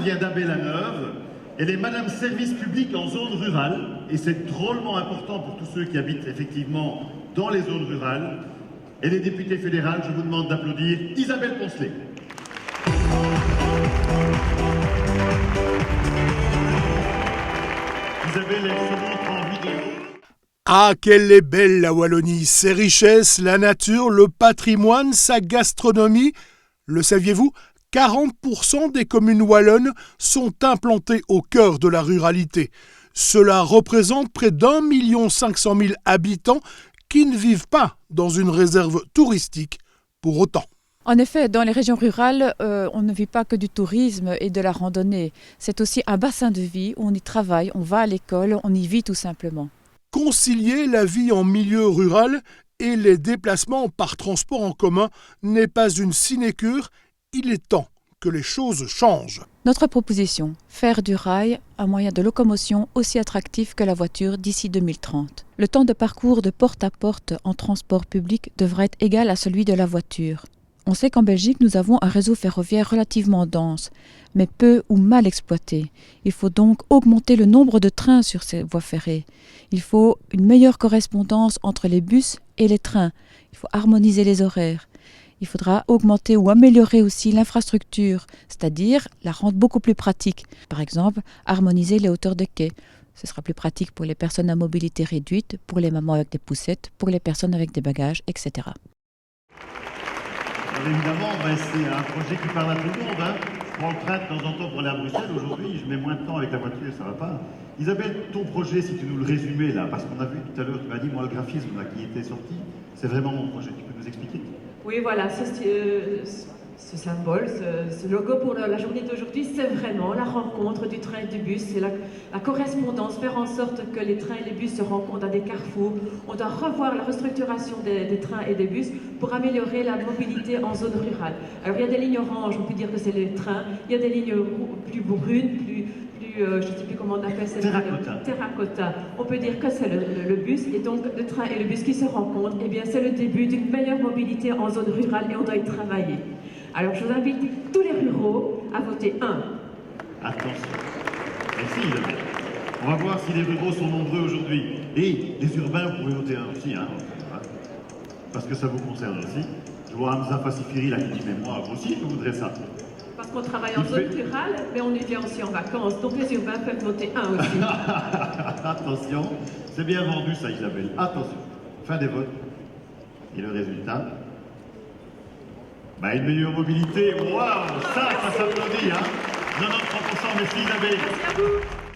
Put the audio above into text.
vient d'Abbé-la-Neuve. Elle est Madame Service Public en zone rurale, et c'est drôlement important pour tous ceux qui habitent effectivement dans les zones rurales. Elle est députée fédérale, je vous demande d'applaudir Isabelle Poncelet. Isabelle, elle se montre en vidéo. Ah, qu'elle est belle la Wallonie, ses richesses, la nature, le patrimoine, sa gastronomie. Le saviez-vous ? 40% des communes wallonnes sont implantées au cœur de la ruralité. Cela représente près d'1,5 million habitants qui ne vivent pas dans une réserve touristique pour autant. En effet, dans les régions rurales, on ne vit pas que du tourisme et de la randonnée. C'est aussi un bassin de vie où on y travaille, on va à l'école, on y vit tout simplement. Concilier la vie en milieu rural et les déplacements par transport en commun n'est pas une sinécure. Il est temps que les choses changent. Notre proposition, faire du rail un moyen de locomotion aussi attractif que la voiture d'ici 2030. Le temps de parcours de porte à porte en transport public devra être égal à celui de la voiture. On sait qu'en Belgique, nous avons un réseau ferroviaire relativement dense, mais peu ou mal exploité. Il faut donc augmenter le nombre de trains sur ces voies ferrées. Il faut une meilleure correspondance entre les bus et les trains. Il faut harmoniser les horaires. Il faudra augmenter ou améliorer aussi l'infrastructure, c'est-à-dire la rendre beaucoup plus pratique. Par exemple, harmoniser les hauteurs de quais. Ce sera plus pratique pour les personnes à mobilité réduite, pour les mamans avec des poussettes, pour les personnes avec des bagages, etc. Alors évidemment, c'est un projet qui parle à tout le monde. Je prends le train de temps en temps pour aller à Bruxelles. Aujourd'hui, je mets moins de temps avec la voiture, ça va pas. Isabelle, ton projet, si tu nous le résumais là, parce qu'on a vu tout à l'heure, tu m'as dit, moi, le graphisme là, qui était sorti, c'est vraiment mon projet. Tu peux nous expliquer ? Oui, voilà, ce symbole, ce logo pour la journée d'aujourd'hui, c'est vraiment la rencontre du train et du bus. C'est la correspondance, faire en sorte que les trains et les bus se rencontrent à des carrefours. On doit revoir la restructuration des trains et des bus pour améliorer la mobilité en zone rurale. Alors il y a des lignes oranges, on peut dire que c'est les trains. Il y a des lignes plus brunes, je ne sais plus comment on appelle ça. Terracotta. On peut dire que c'est le bus, et donc le train et le bus qui se rencontrent, eh bien c'est le début d'une meilleure mobilité en zone rurale et on doit y travailler. Alors je vous invite tous les ruraux à voter 1. Attention. Merci Isabelle. On va voir si les ruraux sont nombreux aujourd'hui. Et les urbains, vous pouvez voter 1 aussi, hein, parce que ça vous concerne aussi. Je vois Hamza Fassifiri là qui dit, mais moi aussi je voudrais ça. Parce qu'on travaille en zone rurale, mais on y vient aussi en vacances. Donc les urbains peuvent voter 1 aussi. Attention, c'est bien vendu ça Isabelle. Attention, fin des votes. Et le résultat, une meilleure mobilité. Waouh, ça s'applaudit. 93%, merci Isabelle. Merci à vous.